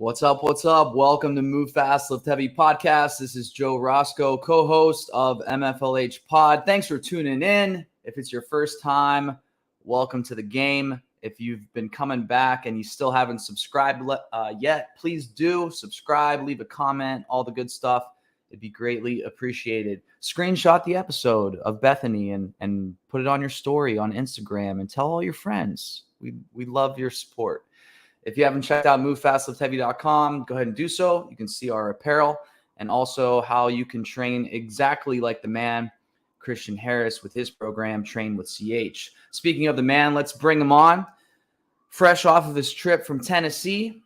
What's up? What's up? Welcome to Move Fast, Lift Heavy podcast. This is Joe Roscoe, co-host of MFLH Pod. Thanks for tuning in. If it's your first time, welcome to the game. If you've been coming back and you still haven't subscribed yet, please do subscribe, leave a comment, all the good stuff. It'd be greatly appreciated. Screenshot the episode of Bethany and put it on your story on Instagram and tell all your friends. We love your support. If you haven't checked out movefastlift.com, go ahead and do so. You can see our apparel and also how you can train exactly like the man, Christian Harris, with his program, Train with CH. Speaking of the man, let's bring him on. Fresh off of his trip from Tennessee,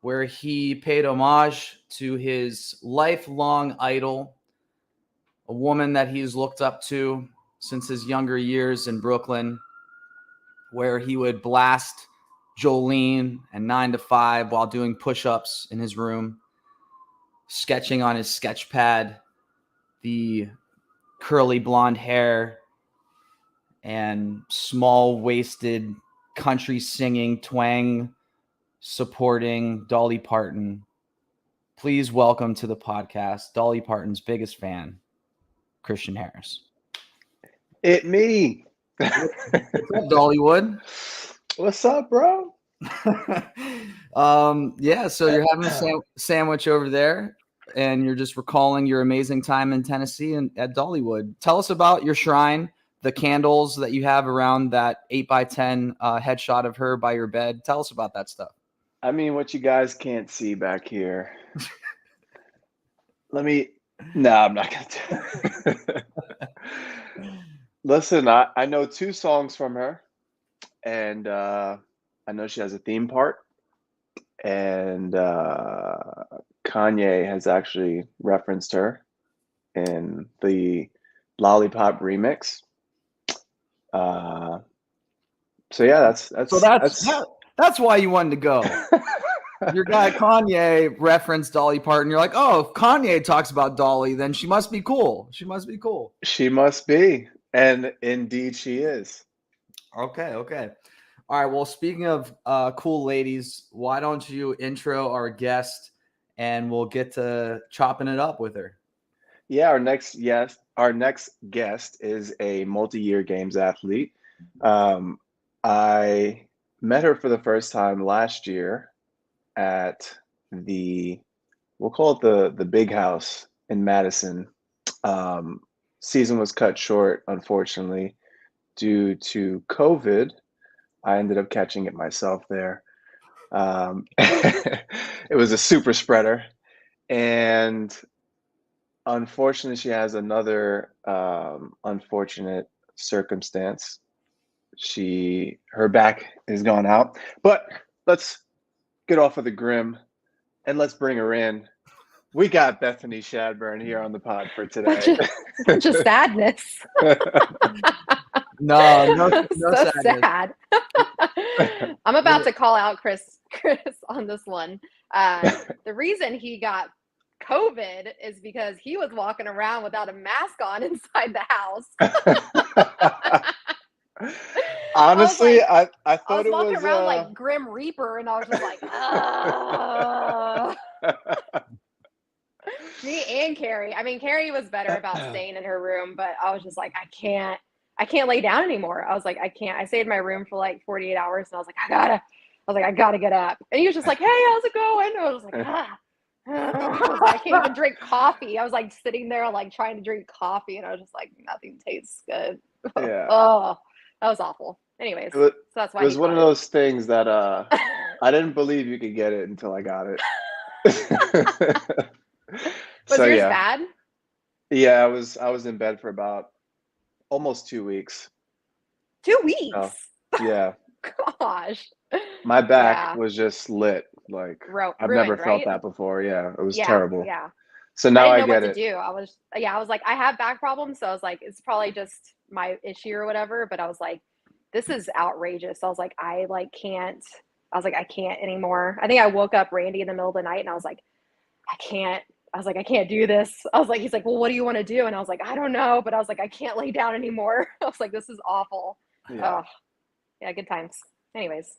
where he paid homage to his lifelong idol, a woman that he's looked up to since his younger years in Brooklyn, where he would blast Jolene and 9 to 5 while doing push-ups in his room, sketching on his sketch pad, the curly blonde hair and small-waisted country singing, twang supporting Dolly Parton. Please welcome to the podcast Dolly Parton's biggest fan, Christian Harris. It me. What's up, Dollywood? What's up, bro? So you're having a sandwich over there and you're just recalling your amazing time in Tennessee and at Dollywood. Tell us about your shrine, the candles that you have around that 8x10 headshot of her by your bed. Tell us about that stuff. I mean, what you guys can't see back here. No, I'm not going to. Listen, I know 2 songs from her, and I know she has a theme part, and Kanye has actually referenced her in the Lollipop remix. So yeah, that's why you wanted to go. Your guy Kanye referenced Dolly Parton. You're like, oh, if Kanye talks about Dolly, then she must be cool. She must be cool. She must be, and indeed she is. Okay. All right, well, speaking of cool ladies, why don't you intro our guest and we'll get to chopping it up with her. Yeah, our next guest is a multi-year games athlete. I met her for the first time last year at we'll call it the Big House in Madison. Season was cut short, unfortunately, due to COVID. I ended up catching it myself there. It was a super spreader. And unfortunately, she has another unfortunate circumstance. Her back is gone out. But let's get off of the grim and let's bring her in. We got Bethany Shadburne here on the pod for today. Such a sadness. No so sad. I'm about to call out Chris on this one. The reason he got COVID is because he was walking around without a mask on inside the house. Honestly, I thought it was walking around like Grim Reaper, and I was just like, Me and Carrie. I mean, Carrie was better about staying in her room, but I was just like, I can't lay down anymore. I was like, I can't. I stayed in my room for like 48 hours, and I was like, I gotta get up. And he was just like, hey, how's it going? And I was like, I can't even drink coffee. I was like sitting there like trying to drink coffee, and I was just like, nothing tastes good. Yeah. Oh, that was awful. Anyways, so that's why it was one of those things that I didn't believe you could get it until I got it. Was yours bad? Yeah, I was in bed for about almost 2 weeks. 2 weeks? Yeah. Gosh. My back was just lit. Like I've never felt right? that before. Yeah, it was terrible. Yeah. So now I didn't know get what it. to do. I was like, I have back problems, so I was like, it's probably just my issue or whatever. But I was like, this is outrageous. So I was like, I can't anymore. I think I woke up Randy in the middle of the night, and I was like, I can't do this. I was like, he's like, well, what do you want to do? And I was like, I don't know. But I was like, I can't lay down anymore. I was like, this is awful. Yeah, good times. Anyways.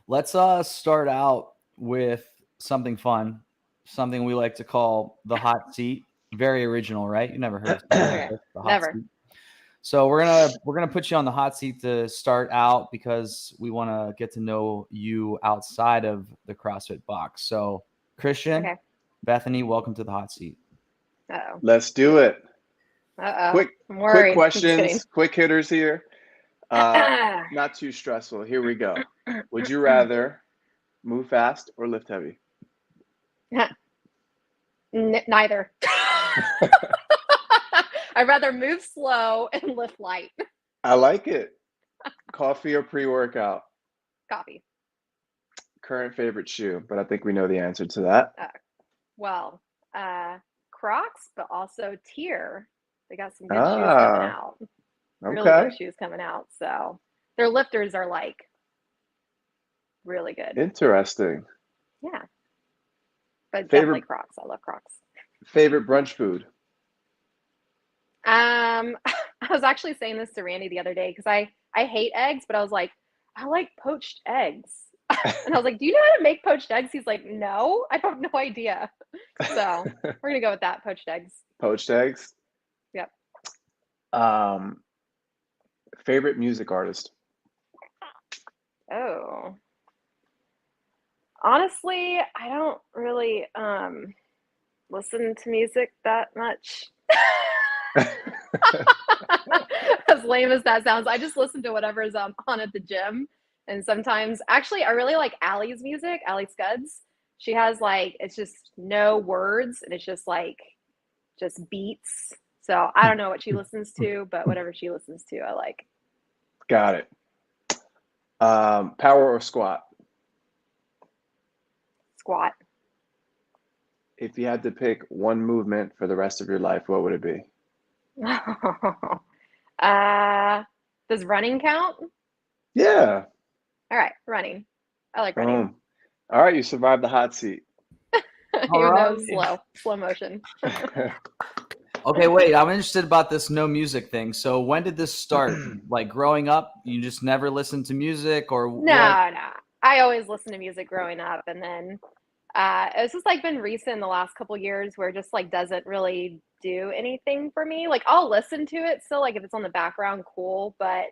Let's start out with something fun, something we like to call the hot seat. Very original, right? You never heard of something like this, the hot Never. seat. So we're gonna put you on the hot seat to start out because we want to get to know you outside of the CrossFit box. So Christian, Okay. Bethany, welcome to the hot seat. Uh-oh. Let's do it. Uh-oh. Quick I'm worried. questions, quick hitters here. Not too stressful. Here we go. Would you rather move fast or lift heavy? Neither. I'd rather move slow and lift light. I like it. Coffee or pre-workout? Coffee. Current favorite shoe, but I think we know the answer to that. Well, Crocs, but also Tier. They got some good shoes coming out. Really good shoes coming out. So their lifters are like really good. Interesting. Yeah. But definitely Crocs. I love Crocs. Favorite brunch food? I was actually saying this to Randy the other day because I hate eggs, but I was like, I like poached eggs. And I was like, do you know how to make poached eggs? He's like, no, I have no idea. So we're going to go with that, poached eggs. Poached eggs? Yep. Favorite music artist? Oh. Honestly, I don't really listen to music that much. As lame as that sounds, I just listen to whatever's on at the gym. And sometimes, actually, I really like Allie's music, Allie Scuds. She has like, it's just no words, and it's just like, just beats. So I don't know what she listens to, but whatever she listens to, I like. Got it. Power or squat? Squat. If you had to pick one movement for the rest of your life, what would it be? Does running count? Yeah. All right, running. I like running. All right, you survived the hot seat. Even though it's slow motion. Okay, wait. I'm interested about this no music thing. So when did this start? Like growing up, you just never listened to music, or No. I always listened to music growing up, and then it's just like been recent the last couple years where it just like doesn't really do anything for me. Like I'll listen to it still, like if it's on the background, cool. But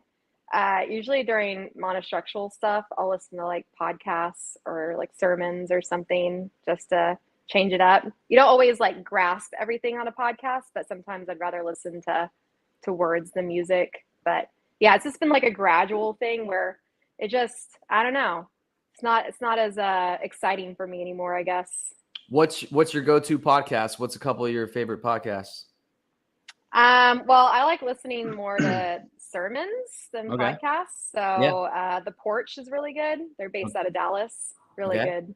usually during monostructural stuff, I'll listen to like podcasts or like sermons or something just to change it up. You don't always like grasp everything on a podcast, but sometimes I'd rather listen to words than music. But yeah, it's just been like a gradual thing where it just, I don't know. It's not as exciting for me anymore, I guess. What's your go-to podcast? What's a couple of your favorite podcasts? Well, I like listening more to sermons than podcasts. So The Porch is really good. They're based out of Dallas. Really good.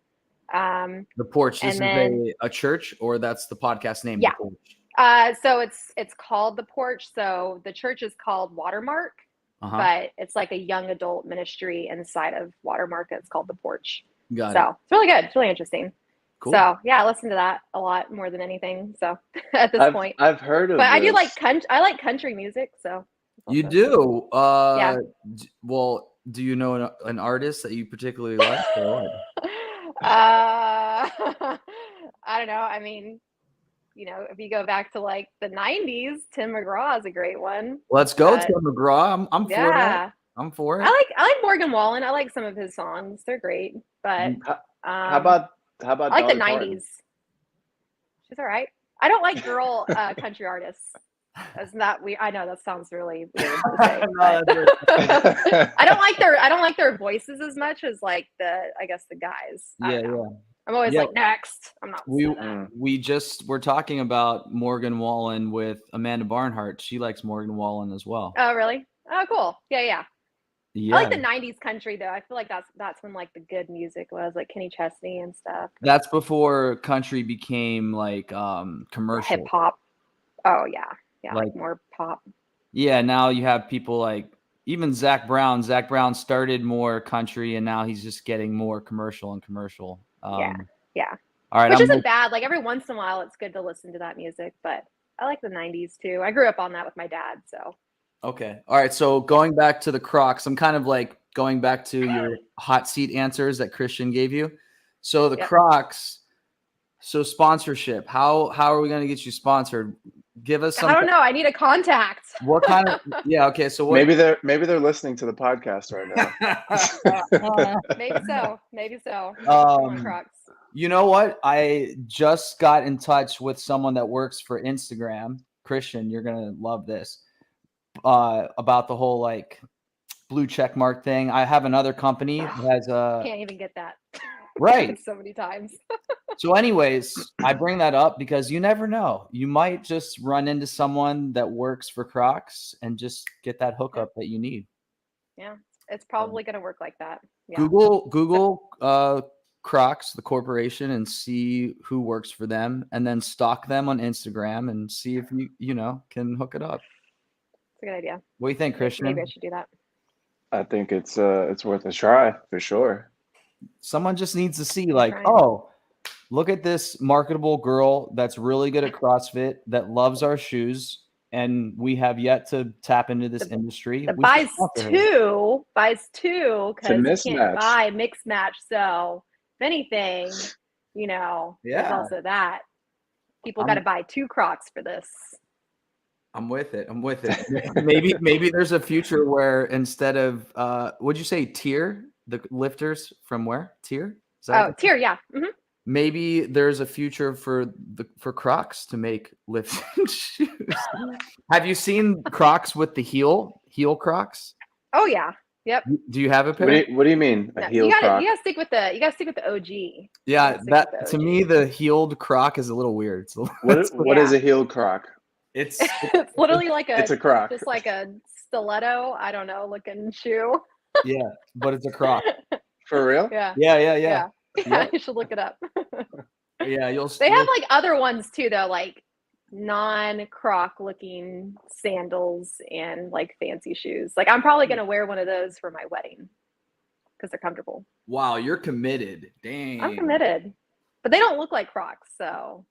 The Porch. This is a church, or that's the podcast name? Yeah. The Porch? So it's called The Porch. So the church is called Watermark, but it's like a young adult ministry inside of Watermark. It's called The Porch. Got it. It's really good. It's really interesting. Cool. So yeah, I listen to that a lot more than anything. So at this point, I've heard of it. But I do like I like country music. So you do? Yeah. Well, do you know an artist that you particularly like? I don't know. I mean, you know, if you go back to like the 90s, Tim McGraw is a great one. Let's go, Tim McGraw. I'm for that. I'm for it. I like Morgan Wallen. I like some of his songs. They're great. But how about I like Dolly the 90s. Parton? She's all right. I don't like girl country artists. Isn't that weird? I know that sounds really weird to say. I don't like their voices as much as like the guys. I'm always like, next. I'm not. We're talking about Morgan Wallen with Amanda Barnhart. She likes Morgan Wallen as well. Oh, really? Oh, cool. Yeah. I like the 90s country though. I feel like that's when like the good music was, like Kenny Chesney and stuff. That's before country became like commercial. Hip hop. Oh yeah. Yeah, like more pop. Yeah, now you have people like even Zach Brown. Zach Brown started more country, and now he's just getting more commercial. Yeah. All right, which isn't bad. Like every once in a while, it's good to listen to that music. But I like the 90s too. I grew up on that with my dad. So. Okay. All right. So going back to the Crocs, I'm kind of like going back to your hot seat answers that Christian gave you. So the Yep. Crocs, so sponsorship, how are we going to get you sponsored? Give us some. I don't know. I need a contact. What kind of, yeah. Okay. So what? Maybe they're listening to the podcast right now. Maybe so. Maybe so. Crocs. You know what? I just got in touch with someone that works for Instagram. Christian, you're going to love this. About the whole like blue check mark thing. I have another company that has a Can't even get that. right so many times. So anyways, I bring that up because you never know. You might just run into someone that works for Crocs and just get that hookup that you need. Yeah, it's probably going to work like that. Yeah. Google Crocs, the corporation, and see who works for them, and then stalk them on Instagram and see if you can hook it up. It's a good idea. What do you think, Christian? Maybe I should do that. I think it's worth a try for sure. Someone just needs to see like, oh, look at this marketable girl that's really good at CrossFit, that loves our shoes, and we have yet to tap into this industry. The buys two because you can't buy mix match. So if anything, there's also that. People got to buy 2 Crocs for this. I'm with it. Maybe there's a future where instead of what'd you say, tier, the lifters from where? Tier? Tier, yeah. Mm-hmm. Maybe there's a future for Crocs to make lifting shoes. Have you seen Crocs with the heel Crocs? Oh yeah. Yep. Do you have a pair? What do you mean? A heel Croc? You gotta stick with the OG. Yeah, that to me the heeled Croc is a little weird. What is a heeled Croc? It's literally like it's a Croc. Just like a stiletto, I don't know, looking shoe. Yeah, but it's a Croc. For real? Yeah. Yeah. You should look it up. Yeah, They have like other ones too, though, like non-Croc looking sandals and like fancy shoes. Like I'm probably gonna wear one of those for my wedding because they're comfortable. Wow, you're committed. Dang. I'm committed, but they don't look like Crocs, so.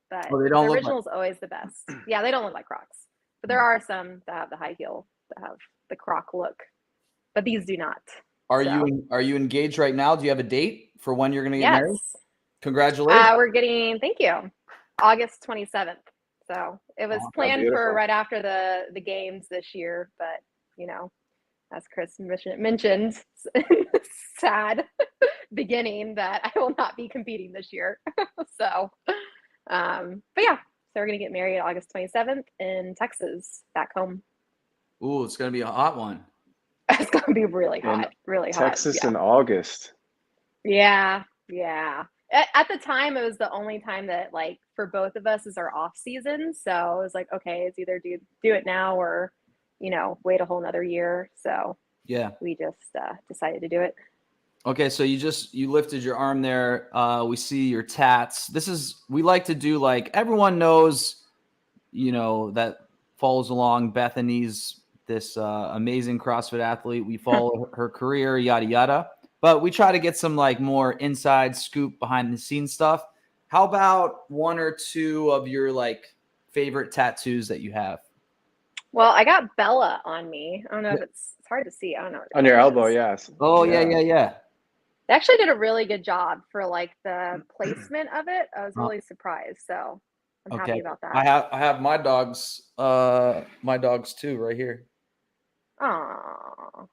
But they don't the original is always the best. Yeah, they don't look like Crocs, but there are some that have the high heel that have the Croc look, but these do not. Are you engaged right now? Do you have a date for when you're going to get married? Congratulations. Thank you. August 27th. So it was planned for right after the games this year, but as Chris mentioned, sad beginning that I will not be competing this year. So, but yeah, so we're going to get married August 27th in Texas, back home. Ooh, it's going to be a hot one. It's going to be really hot, really hot. Texas in August. Yeah. At the time, it was the only time that, like, for both of us is our off season. So it was like, okay, it's either do it now or, wait a whole nother year. So yeah, we just decided to do it. Okay, so you lifted your arm there. We see your tats. We like to do like everyone knows, that follows along Bethany's this amazing CrossFit athlete. We follow her career, yada yada. But we try to get some like more inside scoop, behind the scenes stuff. How about 1 or 2 of your like favorite tattoos that you have? Well, I got Bella on me. I don't know if it's hard to see. I don't know. On your elbow, yes. Oh yeah. They actually did a really good job for like the placement of it. I was really surprised. So I'm happy about that. I have my dogs too right here. Aww.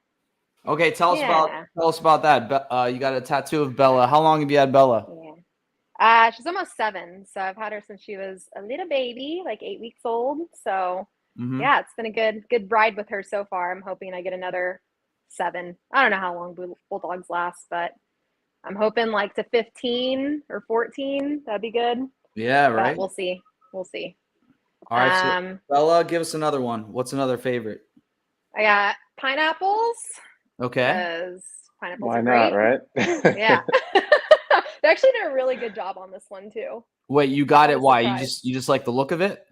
Okay, tell us about that. You got a tattoo of Bella. How long have you had Bella? Yeah. She's almost 7, so I've had her since she was a little baby, like 8 weeks old. So yeah, it's been a good ride with her so far. I'm hoping I get another 7. I don't know how long bulldogs last, but I'm hoping like to 15 or 14. That'd be good. Yeah, right. But we'll see. All right, so Bella, give us another one. What's another favorite? I got pineapples. Okay. Because pineapples Why are great. not, right? Yeah. They actually did a really good job on this one too. Wait, you got it? Why? You just like the look of it?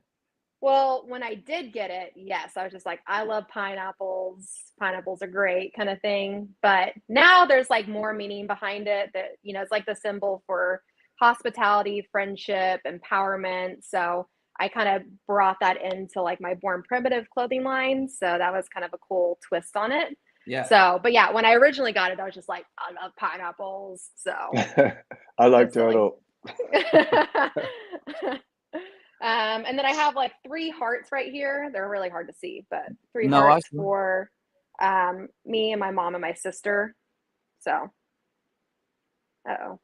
Well, when I did get it, yes, I was just like, I love pineapples. Pineapples are great, kind of thing. But now there's like more meaning behind it. That it's like the symbol for hospitality, friendship, empowerment. So I kind of brought that into like my Born Primitive clothing line. So that was kind of a cool twist on it. Yeah. So, but yeah, when I originally got it, I was just like, I love pineapples. So I like instantly. turtle. And then I have like 3 hearts right here. They're really hard to see, but 3 No, I hearts see. for me and my mom and my sister. So, uh-oh,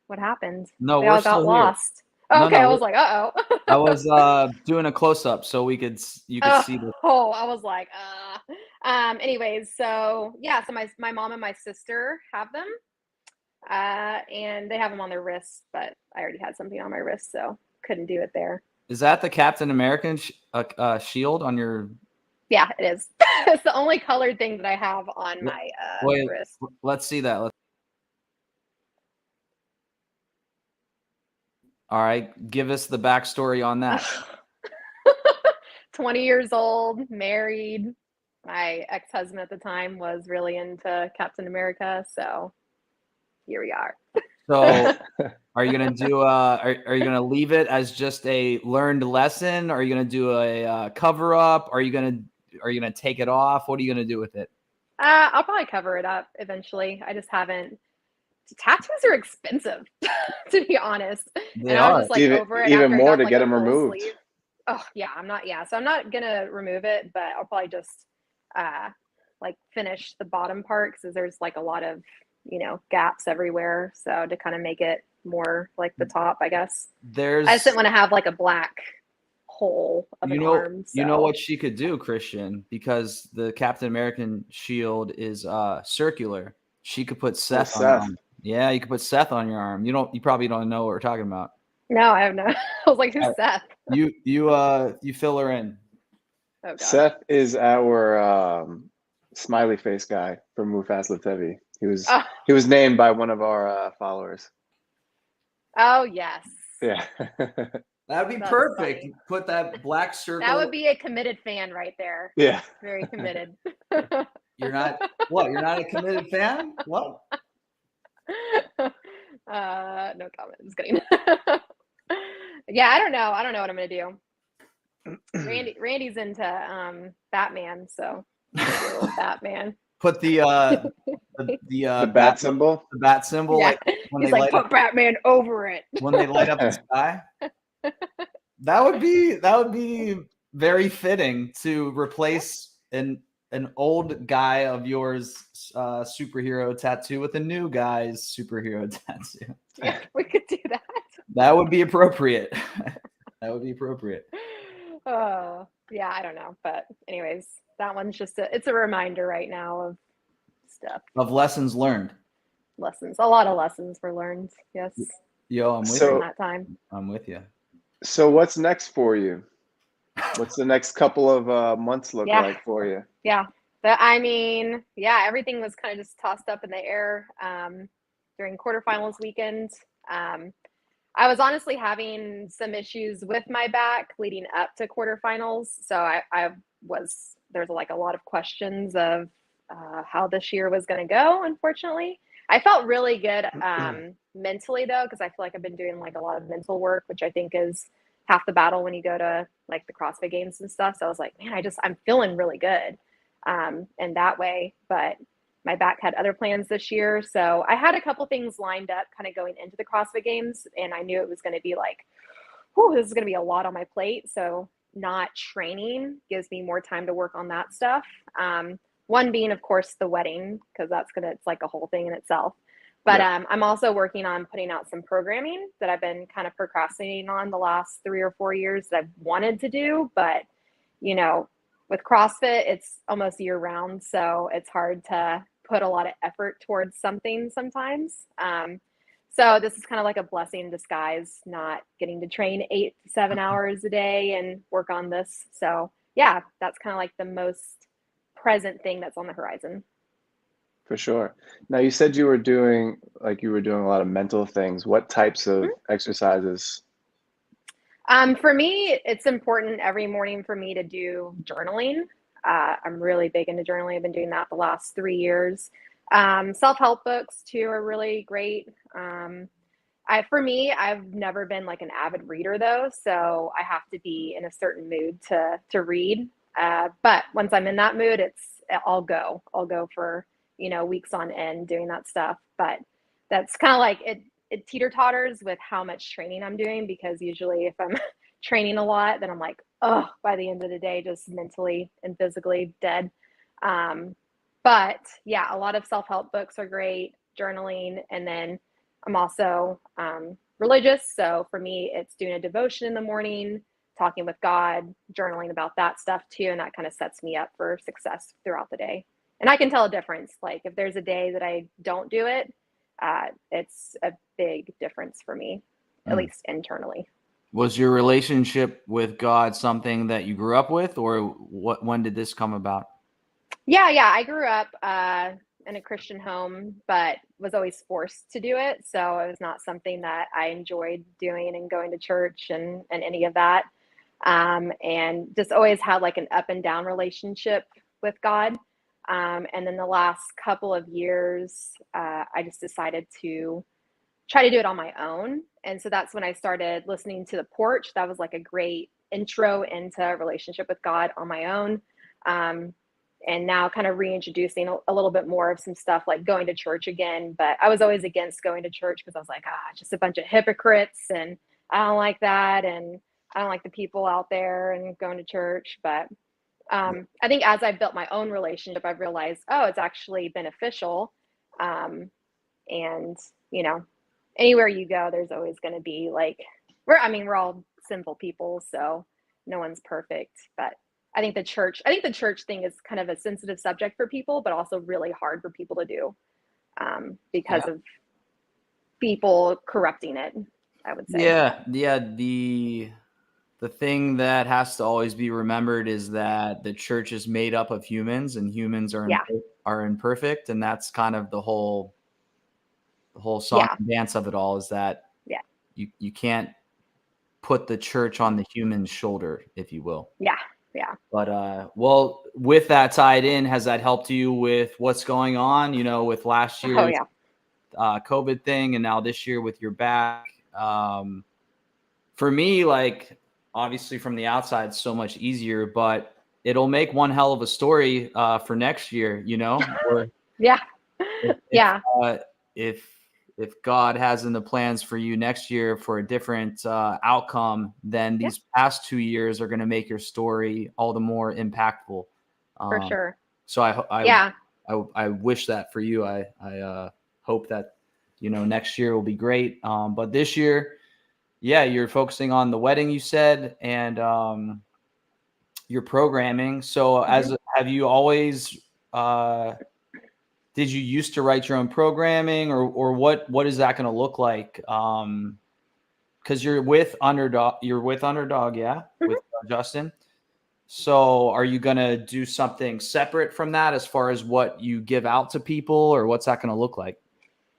what happened? No, They we're all got still here. lost. Oh, No, okay, I no, was like, uh-oh. I was doing a close up so you could see the. Oh, I was like, anyways, so yeah, so my mom and my sister have them. And they have them on their wrists, but I already had something on my wrist, so couldn't do it there. Is that the Captain American shield on your? Yeah, it is. It's the only colored thing that I have on my Wait, wrist. let's see that. All right, give us the backstory on that. 20 years old, married. My ex-husband at the time was really into Captain America, so here we are. So, are you gonna do? Are you gonna leave it as just a learned lesson? Are you gonna do a cover up? Are you gonna take it off? What are you gonna do with it? I'll probably cover it up eventually. I just haven't. Tattoos are expensive, to be honest. They And I was are. just like over it Even after I more got to like get a them full removed. sleeve. Oh yeah, so I'm not gonna remove it, but I'll probably just like finish the bottom part because there's like a lot of gaps everywhere. So to kind of make it more like the top, I guess. I just didn't want to have like a black hole of an arm. So. You know what she could do, Christian, because the Captain American shield is circular. She could put Seth on her arm. Yeah, you could put Seth on your arm. You probably don't know what we're talking about. No, I have no. I was like, who's Seth? You fill her in. Oh, gosh. Seth is our smiley face guy from Move Fast Lift Heavy. He was named by one of our followers. Oh yes. Yeah. That would be perfect. You put that black circle. That would be a committed fan right there. Yeah. Very committed. You're not what? You're not a committed fan? What? No comment. Just kidding. Yeah, I don't know. I don't know what I'm gonna do. Randy's into Batman, so Batman. Put the bat symbol. The bat symbol. Yeah. Like when he's they like, put Batman over it. When they light up the sky. That would be very fitting to replace an old guy of yours superhero tattoo with a new guy's superhero tattoo. Yeah, we could do that. That would be appropriate. That would be appropriate. Yeah, I don't know, but anyways, that one's just it's a reminder right now of stuff. Of lessons learned. A lot of lessons were learned. Yes. Yo, I'm with you. you. That time. I'm with you. So what's next for you? What's the next couple of months look like for you? Yeah. Everything was kind of just tossed up in the air during quarterfinals weekend. I was honestly having some issues with my back leading up to quarterfinals. So there's like a lot of questions of how this year was going to go, unfortunately. I felt really good mentally though, because I feel like I've been doing like a lot of mental work, which I think is half the battle when you go to like the CrossFit games and stuff. So I was like, man, I'm feeling really good in that way. But my back had other plans this year. So I had a couple things lined up kind of going into the CrossFit games. And I knew it was going to be like, this is going to be a lot on my plate. So not training gives me more time to work on that stuff. One being, of course, the wedding, because it's like a whole thing in itself. But I'm also working on putting out some programming that I've been kind of procrastinating on the last 3 or 4 years that I've wanted to do. But, with CrossFit, it's almost year round. So it's hard to put a lot of effort towards something sometimes. So this is kind of like a blessing in disguise, not getting to train 8 to 7 hours a day and work on this. So yeah, that's kind of like the most present thing that's on the horizon. For sure. Now you said you were doing a lot of mental things. What types of exercises? For me, it's important every morning for me to do journaling. I'm really big into journaling. I've been doing that the last 3 years. Self-help books too are really great. For me, I've never been like an avid reader though, so I have to be in a certain mood to read. But once I'm in that mood, I'll go for, weeks on end doing that stuff. But that's kind of like it teeter-totters with how much training I'm doing, because usually if I'm training a lot, then I'm like, oh, by the end of the day, just mentally and physically dead. But yeah, a lot of self-help books are great, journaling. And then I'm also religious. So for me, it's doing a devotion in the morning, talking with God, journaling about that stuff too. And that kind of sets me up for success throughout the day. And I can tell a difference. Like if there's a day that I don't do it, it's a big difference for me, at least internally. Was your relationship with God something that you grew up with, or when did this come about? Yeah. I grew up in a Christian home, but was always forced to do it. So it was not something that I enjoyed doing and going to church and any of that. And just always had like an up and down relationship with God. And then the last couple of years, I just decided to try to do it on my own. And so that's when I started listening to The Porch. That was like a great intro into a relationship with God on my own. And now kind of reintroducing a little bit more of some stuff like going to church again. But I was always against going to church because I was like, just a bunch of hypocrites, and I don't like that. And I don't like the people out there and going to church. But I think as I built my own relationship, I've realized, it's actually beneficial. And, anywhere you go, there's always going to be like, we're all sinful people, so no one's perfect. But I think the church thing is kind of a sensitive subject for people, but also really hard for people to do because of people corrupting it, I would say. Yeah. The thing that has to always be remembered is that the church is made up of humans, and humans are imperfect. And that's kind of the whole song and dance of it all, is that you can't put the church on the human's shoulder, if you will. Yeah. But well, with that tied in, has that helped you with what's going on, with last year's COVID thing, and now this year with your back? For me, like, obviously from the outside, it's so much easier, but it'll make one hell of a story for next year, Or if God has in the plans for you next year for a different outcome, then these past 2 years are going to make your story all the more impactful. For sure. So I wish that for you. I hope that, next year will be great. But this year, you're focusing on the wedding, you said, and your programming. So have you always, did you used to write your own programming, or what is that going to look like? Because you're with Underdog, with Justin. So are you going to do something separate from that as far as what you give out to people, or what's that going to look like?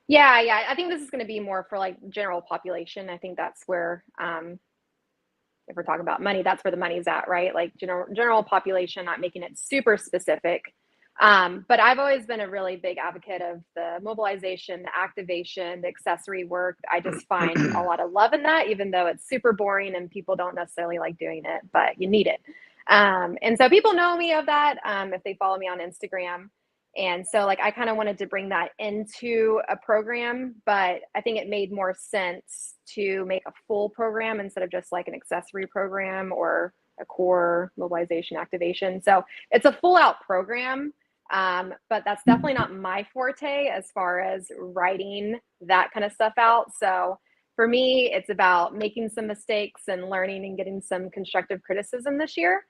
Yeah. I think this is going to be more for like general population. I think that's where, if we're talking about money, that's where the money's at, right? Like general population, not making it super specific. But I've always been a really big advocate of the mobilization, the activation, the accessory work. I just find a lot of love in that, even though it's super boring and people don't necessarily like doing it, but you need it. And so people know me of that if they follow me on Instagram. And so like I kind of wanted to bring that into a program, but I think it made more sense to make a full program instead of just like an accessory program or a core mobilization activation. So it's a full out program. But that's definitely not my forte as far as writing that kind of stuff out. So for me, it's about making some mistakes and learning and getting some constructive criticism this year.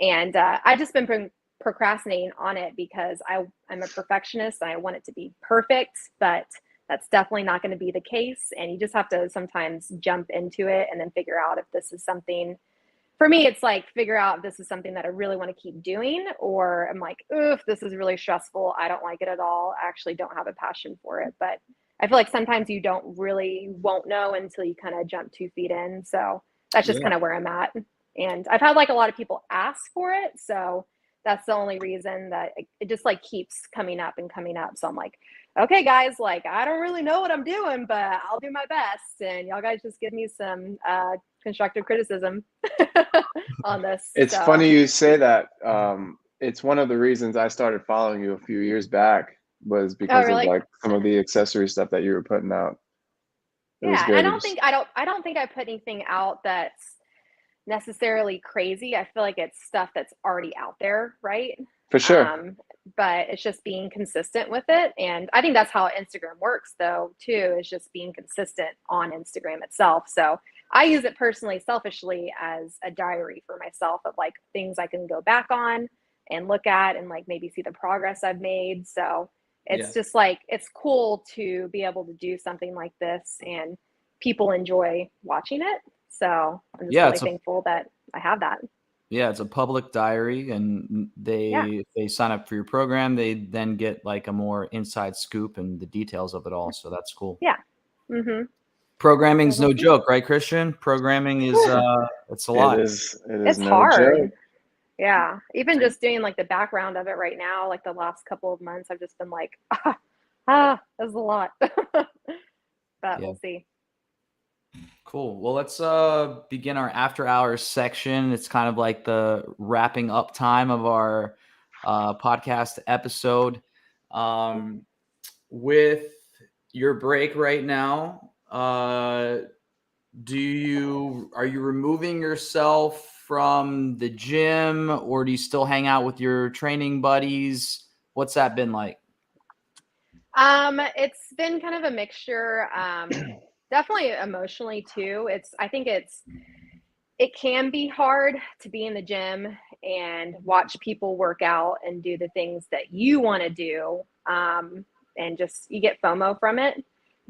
And I've just been procrastinating on it because I'm a perfectionist and I want it to be perfect, but that's definitely not going to be the case. And you just have to sometimes jump into it and then figure out if this is something. For me, it's like figure out if this is something that I really want to keep doing, or I'm like, oof, this is really stressful. I don't like it at all. I actually don't have a passion for it. But I feel like sometimes you won't know until you kind of jump 2 feet in. So that's just kind of where I'm at. And I've had like a lot of people ask for it. So that's the only reason that it just like keeps coming up and coming up. So I'm like, okay, guys, like, I don't really know what I'm doing, but I'll do my best. And y'all guys just give me some constructive criticism on this. It's funny you say that. it's one of the reasons I started following you a few years back was Oh, because of really? like some of the accessory stuff that you were putting out. It was Yeah, great. and It just I don't think I put anything out that's necessarily crazy. I feel like it's stuff that's already out there, right? for sure. Um, but it's just being consistent with it. And I think that's how Instagram works, though, too, is just being consistent on Instagram itself. So I use it personally, selfishly, as a diary for myself of like things I can go back on and look at and like maybe see the progress I've made. So Yeah. it's just like, it's cool to be able to do something like this and people enjoy watching it. So I'm just Yeah, really thankful that I have that. it's a public diary, and Yeah. if they sign up for your program, they then get like a more inside scoop and the details of it all. So that's cool. Yeah. Mm-hmm. So Programming's we'll no see. joke, right, Christian? Programming is it's a It lot. is. It is It's no joke. hard. Yeah. Even just doing like the background of it right now, like the last couple of months, I've just been like, that's a lot. But Yeah. we'll see. Cool. Well, let's begin our after hours section. It's kind of like the wrapping up time of our podcast episode. With your break right now, are you removing yourself from the gym, or do you still hang out with your training buddies? What's that been like? It's been kind of a mixture. Definitely emotionally too. It can be hard to be in the gym and watch people work out and do the things that you want to do. And just you get FOMO from it.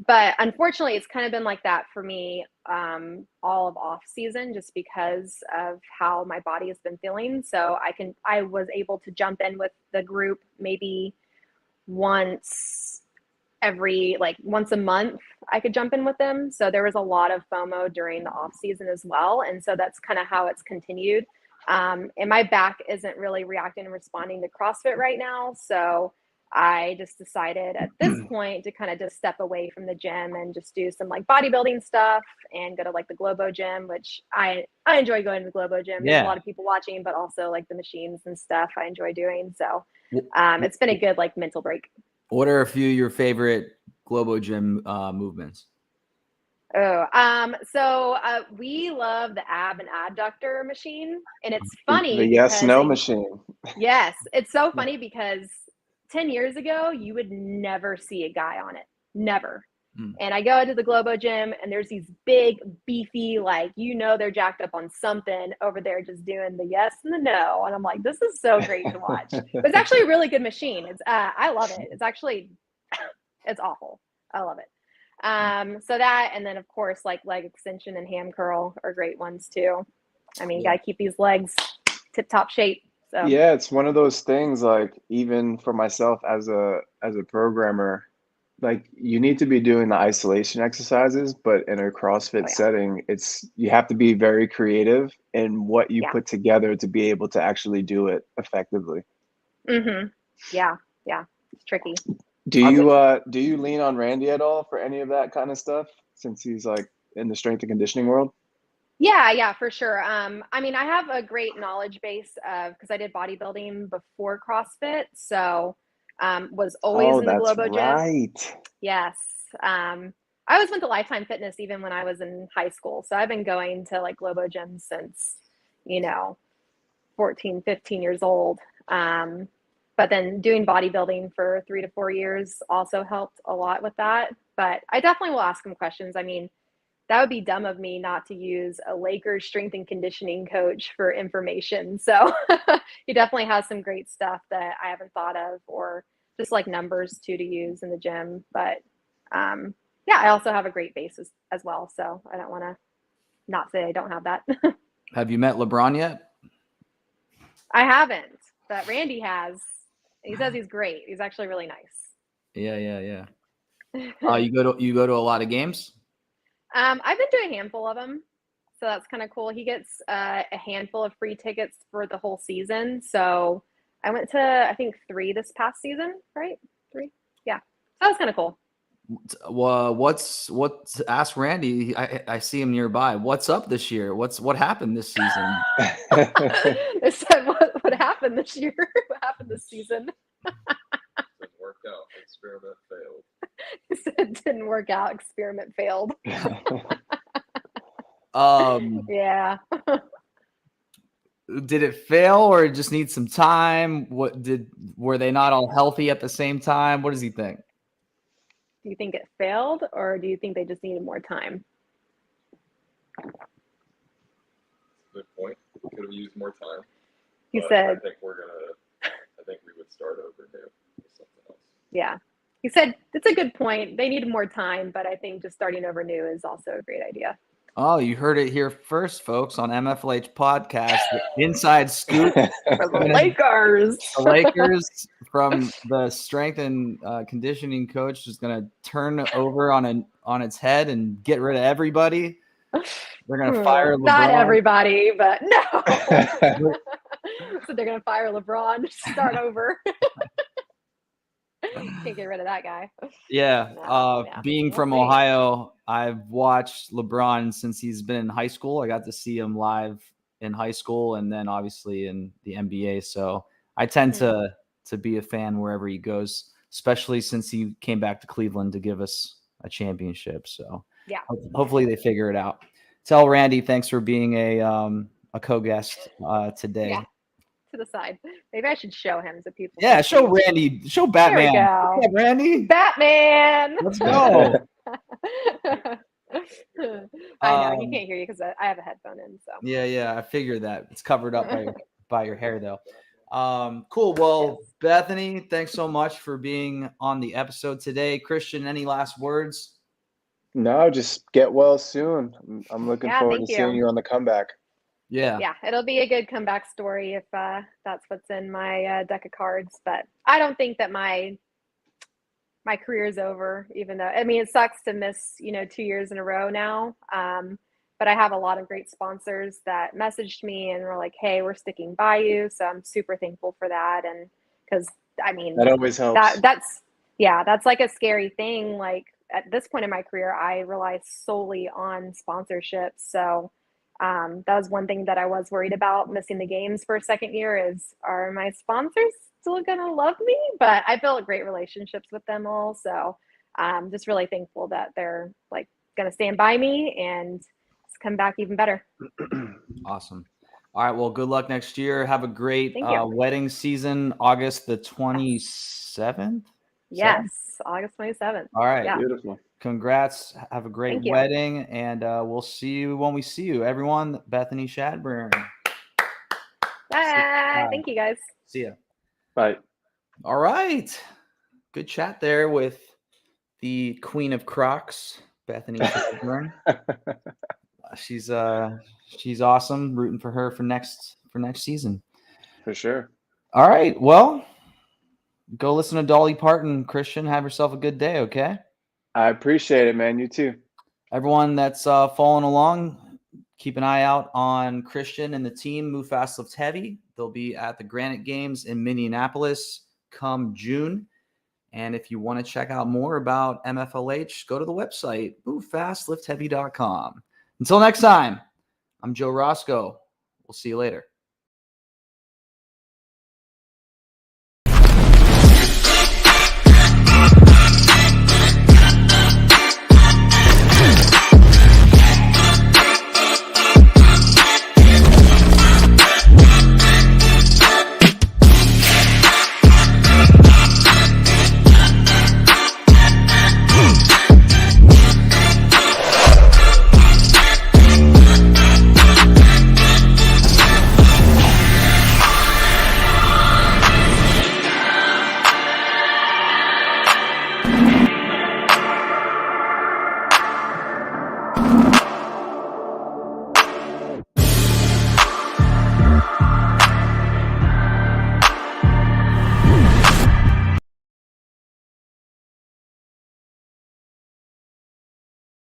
But unfortunately, it's kind of been like that for me all of off season, just because of how my body has been feeling. So I was able to jump in with the group maybe once once a month I could jump in with them. So there was a lot of FOMO during the off season as well. And so that's kind of how it's continued. And my back isn't really reacting and responding to CrossFit right now. So I just decided at this point to kind of just step away from the gym and just do some like bodybuilding stuff and go to like the Globo gym, which I enjoy going to the Globo gym. There's a lot of people watching, but also like the machines and stuff I enjoy doing. So it's been a good like mental break. What are a few of your favorite Globo Gym movements? We love the ab and adductor machine, and it's The funny yes because no machine. yes, it's so funny because 10 years ago you would never see a guy on it, never. And I go into the Globo gym and there's these big, beefy, like, they're jacked up on something over there just doing the yes and the no. And I'm like, this is so great to watch. But it's actually a really good machine. I love it. It's actually, it's awful. I love it. So that, and then of course, like leg extension and ham curl are great ones too. I mean, you got to keep these legs tip top shape. So Yeah, it's one of those things, like even for myself as a programmer, like you need to be doing the isolation exercises, but in a CrossFit setting, you have to be very creative in what you put together to be able to actually do it effectively. Mm-hmm. Yeah. It's tricky. Do you lean on Randy at all for any of that kind of stuff, since he's like in the strength and conditioning world? Yeah, for sure. I mean, I have a great knowledge base because I did bodybuilding before CrossFit, so was always in the That's Globo gym. right. Yes. I always went to Lifetime Fitness even when I was in high school. So I've been going to like Globo gyms since, 14, 15 years old. But then doing bodybuilding for 3 to 4 years also helped a lot with that. But I definitely will ask him questions. I mean, that would be dumb of me not to use a Lakers strength and conditioning coach for information. So he definitely has some great stuff that I haven't thought of, or just like numbers too to use in the gym. But I also have a great base as well. So I don't want to not say I don't have that. Have you met LeBron yet? I haven't, but Randy has. He says he's great. He's actually really nice. Yeah. You go to a lot of games? I've been doing a handful of them, so that's kind of cool. He gets a handful of free tickets for the whole season. So I went to, I think, 3 this past season, right? 3, yeah. So that was kind of cool. What's ask Randy. I see him nearby. What's up this year? What happened this season? They said what happened this year? What happened this season? Didn't work out. Experiment failed. He said it didn't work out. Experiment failed. Yeah. Did it fail or it just need some time? Were they not all healthy at the same time? What does he think? Do you think it failed, or do you think they just needed more time? Good point. Could have used more time. He but said, I think we would start over here with something else. yeah. He said, it's a good point. They needed more time, but I think just starting over new is also a great idea. Oh, you heard it here first, folks, on MFLH podcast. The inside scoop For the Lakers. The Lakers from the strength and conditioning coach is going to turn over on its head and get rid of everybody. They're going to fire LeBron. Not everybody, but no. So they're going to fire LeBron, start over. Can't get rid of that guy. Yeah. Yeah. Being from Ohio, I've watched LeBron since he's been in high school. I got to see him live in high school and then obviously in the NBA. So I tend to be a fan wherever he goes, especially since he came back to Cleveland to give us a championship. So yeah, hopefully they figure it out. Tell Randy thanks for being a co-guest today. Yeah. To the side. Maybe I should show him so people. Yeah, show Randy. Show Batman. There we go. Yeah, Randy. Batman. Let's go. I know he can't hear you because I have a headphone in. So yeah, I figured that it's covered up by your hair though. Cool. Well, yes. Bethany, thanks so much for being on the episode today. Christian, any last words? No, just get well soon. I'm looking forward to seeing you on the comeback. Yeah, it'll be a good comeback story if that's what's in my deck of cards. But I don't think that my career is over, even though, I mean, it sucks to miss, 2 years in a row now. But I have a lot of great sponsors that messaged me and were like, hey, we're sticking by you. So I'm super thankful for that. And because, I mean, that always helps. That's like a scary thing. Like at this point in my career, I rely solely on sponsorships. So that was one thing that I was worried about missing the games for a second year is, are my sponsors still going to love me? But I built great relationships with them all. So I'm just really thankful that they're like going to stand by me and come back even better. Awesome. All right. Well, good luck next year. Have a great wedding season, August the 27th. Yes. August 27th. All right. Yeah. Beautiful. Congrats. Have a great wedding. And we'll see you when we see you. Everyone, Bethany Shadburne. Bye. Thank you, guys. See ya. Bye. All right. Good chat there with the queen of Crocs, Bethany Shadburne. She's awesome. Rooting for her for next season. For sure. All right. Well, go listen to Dolly Parton, Christian. Have yourself a good day, okay? I appreciate it, man. You too. Everyone that's following along, keep an eye out on Christian and the team, Move Fast, Lift Heavy. They'll be at the Granite Games in Minneapolis come June. And if you want to check out more about MFLH, go to the website, movefastlift.heavy.com. Until next time, I'm Joe Roscoe. We'll see you later.